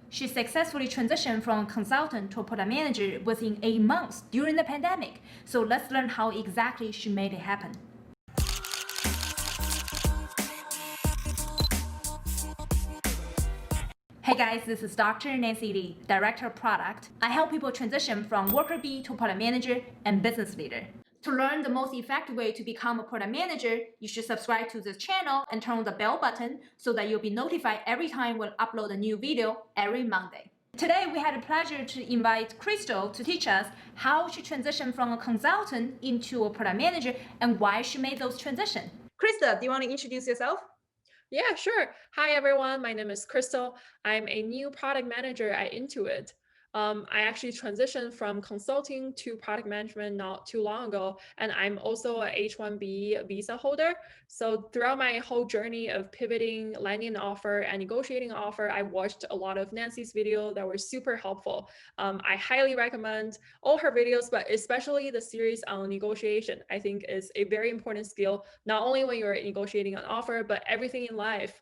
She successfully transitioned from a consultant to a product manager within 8 months during the pandemic. So let's learn how exactly she made it happen. Hey guys, this is Dr. Nancy Lee, Director of Product. I help people transition from worker bee to product manager and business leader. To learn the most effective way to become a product manager, you should subscribe to this channel and turn on the bell button so that you'll be notified every time we'll upload a new video every Monday. Today, we had the pleasure to invite Crystal to teach us how she transitioned from a consultant into a product manager and why she made those transitions. Crystal, do you want to introduce yourself? Yeah, sure. Hi, everyone. My name is Crystal. I'm a new product manager at Intuit. I actually transitioned from consulting to product management not too long ago, and I'm also a H-1B visa holder. So throughout my whole journey of pivoting, landing an offer, and negotiating an offer, I watched a lot of Nancy's videos that were super helpful. I highly recommend all her videos, but especially the series on negotiation. I think is a very important skill, not only when you're negotiating an offer, but everything in life.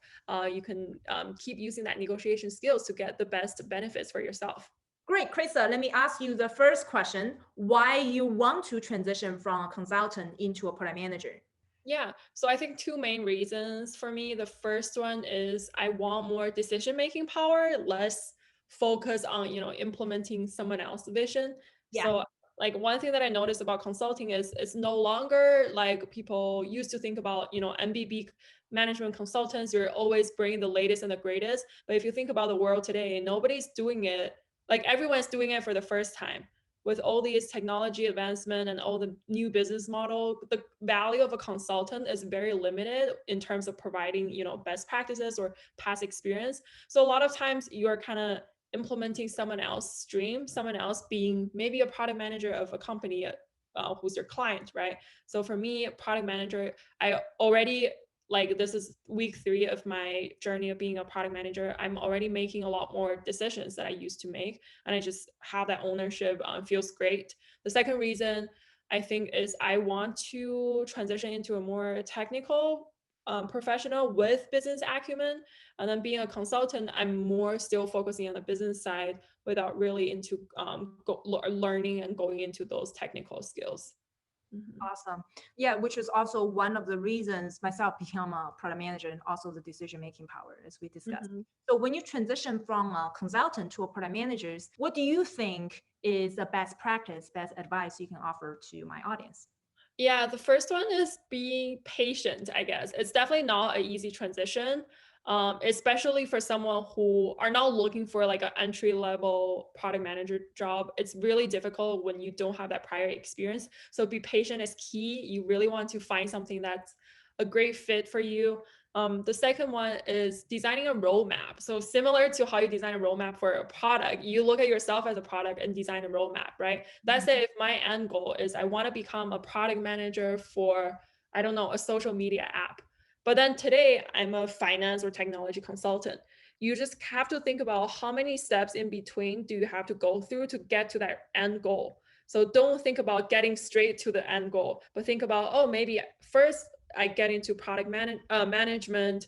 You can keep using that negotiation skills to get the best benefits for yourself. Great, Krista, let me ask you the first question, why you want to transition from a consultant into a product manager? Yeah, so I think two main reasons for me. The first one is I want more decision-making power, less focus on, implementing someone else's vision. Yeah. So like one thing that I noticed about consulting is it's no longer like people used to think about, MBB management consultants, you're always bringing the latest and the greatest. But if you think about the world today, nobody's doing it, like everyone's doing it for the first time with all these technology advancement and all the new business model. The value of a consultant is very limited in terms of providing, best practices or past experience. So a lot of times you're kind of implementing someone else's stream, someone else being maybe a product manager of a company, who's your client, right? So for me, product manager, I already, like, this is week 3 of my journey of being a product manager. I'm already making a lot more decisions that I used to make, and I just have that ownership. Feels great. The second reason I think is I want to transition into a more technical professional with business acumen. And then being a consultant, I'm more still focusing on the business side without really into learning and going into those technical skills. Mhm. Awesome. Yeah, which is also one of the reasons myself become a product manager and also the decision-making power, as we discussed. Mhm. So when you transition from a consultant to a product manager, what do you think is the best practice, best advice you can offer to my audience? Yeah, the first one is being patient, I guess. It's definitely not an easy transition, especially for someone who are not looking for like an entry level product manager job. It's really difficult when you don't have that prior experience. So be patient is key. You really want to find something that's a great fit for you. The second one is designing a roadmap. So similar to how you design a roadmap for a product, you look at yourself as a product and design a roadmap, right? Let's say if my end goal is I want to become a product manager for, I don't know, a social media app. But then today I'm a finance or technology consultant. You just have to think about how many steps in between do you have to go through to get to that end goal. So don't think about getting straight to the end goal, but think about, oh, maybe first I get into management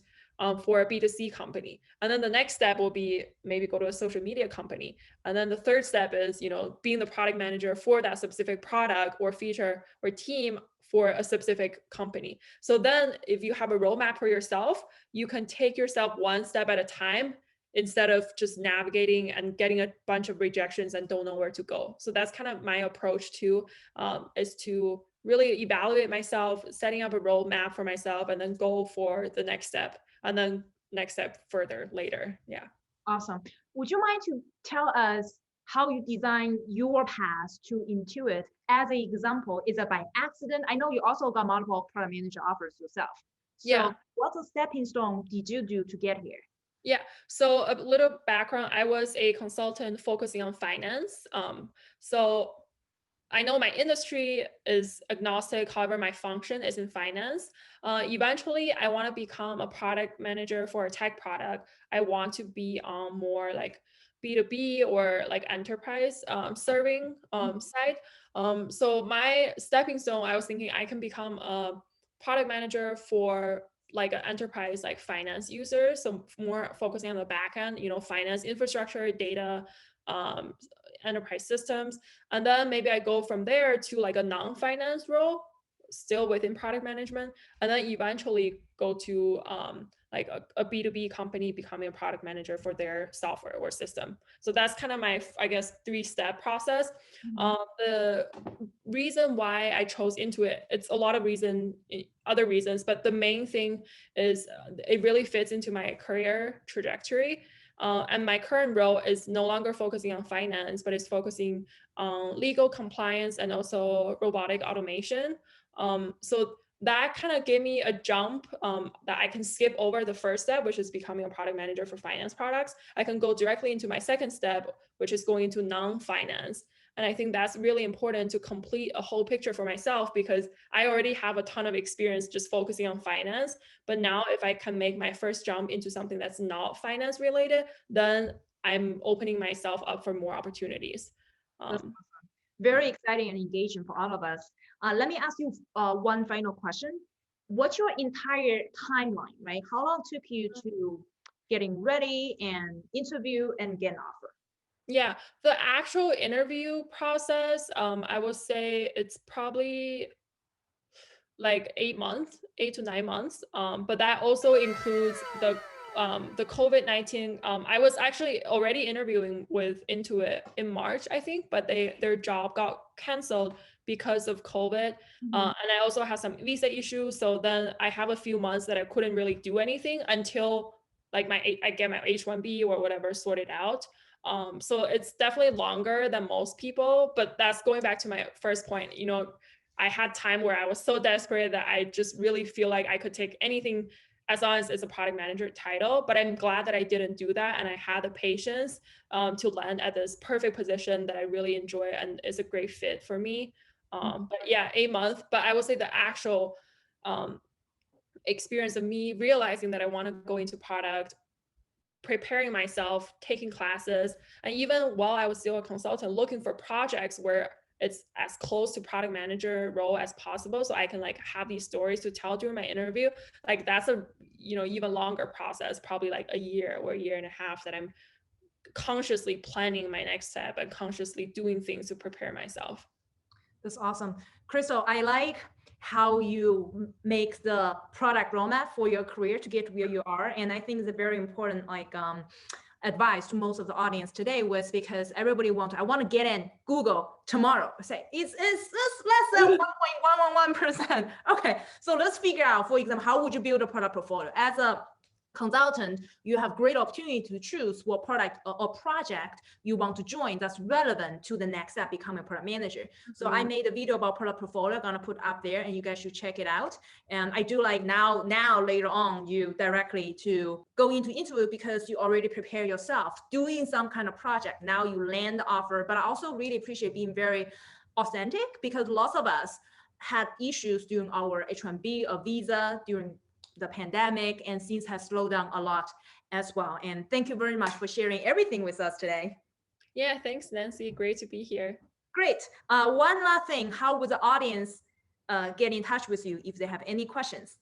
for a B2C company. And then the next step will be maybe go to a social media company. And then the third step is, being the product manager for that specific product or feature or team for a specific company. So then if you have a roadmap for yourself, you can take yourself one step at a time instead of just navigating and getting a bunch of rejections and don't know where to go. So that's kind of my approach too, is to really evaluate myself, setting up a roadmap for myself, and then go for the next step, and then next step further later. Yeah. Awesome. Would you mind to tell us how you design your path to Intuit? As an example, is it by accident? I know you also got multiple product manager offers yourself. So Yeah. what stepping stone did you do to get here? Yeah. So a little background, I was a consultant focusing on finance. So I know my industry is agnostic, however, my function is in finance. Eventually, I want to become a product manager for a tech product. I want to be on more like B2B or like enterprise serving side. So my stepping stone, I was thinking I can become a product manager for like an enterprise like finance user, so more focusing on the back end, finance infrastructure, data, um, enterprise systems, and then maybe I go from there to like a non-finance role, still within product management, and then eventually go to like a B2B company becoming a product manager for their software or system. So that's kind of my, I guess, 3-step process. The reason why I chose Intuit, it's a lot of other reasons, but the main thing is it really fits into my career trajectory. And my current role is no longer focusing on finance, but it's focusing on legal compliance and also robotic automation. So that kind of gave me a jump that I can skip over the first step, which is becoming a product manager for finance products. I can go directly into my second step, which is going into non-finance. And I think that's really important to complete a whole picture for myself, because I already have a ton of experience just focusing on finance. But now if I can make my first jump into something that's not finance related, then I'm opening myself up for more opportunities. Very exciting and engaging for all of us. Let me ask you one final question. What's your entire timeline, right? How long took you to getting ready and interview and get an offer? Yeah, the actual interview process, I would say it's probably like 8 months, 8 to 9 months. But that also includes the COVID-19. I was actually already interviewing with Intuit in March, I think, but their job got canceled because of COVID. And I also had some visa issues. So then I have a few months that I couldn't really do anything until like I get my H-1B or whatever sorted out. So it's definitely longer than most people, but that's going back to my first point. I had time where I was so desperate that I just really feel like I could take anything as long as it's a product manager title. But I'm glad that I didn't do that, and I had the patience to land at this perfect position that I really enjoy and is a great fit for me. But yeah, 8 months. But I would say the actual experience of me realizing that I want to go into product, preparing myself, taking classes, and even while I was still a consultant, looking for projects where it's as close to product manager role as possible, so I can like have these stories to tell during my interview. Like that's a even longer process, probably like a year or a year and a half, that I'm consciously planning my next step and consciously doing things to prepare myself. That's awesome. Crystal, I like how you make the product roadmap for your career to get where you are. And I think it's a very important advice to most of the audience today, was because everybody I want to get in Google tomorrow. Say it's less than 1.111%. Okay, so let's figure out, for example, how would you build a product portfolio? As a consultant, you have great opportunity to choose what product or project you want to join that's relevant to the next step, becoming a product manager. So I made a video about product portfolio, gonna put up there, and you guys should check it out. And I do like now later on, you directly to go into interview because you already prepare yourself doing some kind of project. Now you land the offer. But I also really appreciate being very authentic, because lots of us had issues during our H-1B or visa during the pandemic, and things has slowed down a lot as well. And thank you very much for sharing everything with us today. Yeah, thanks, Nancy. Great to be here. Great. One last thing, how would the audience get in touch with you if they have any questions?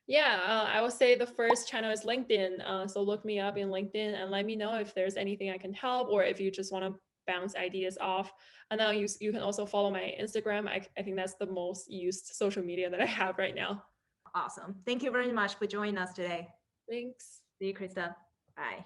Yeah, I would say the first channel is LinkedIn. So look me up in LinkedIn and let me know if there's anything I can help, or if you just want to bounce ideas off. And then you can also follow my Instagram. I think that's the most used social media that I have right now. Awesome. Thank you very much for joining us today. Thanks. See you, Krista. Bye.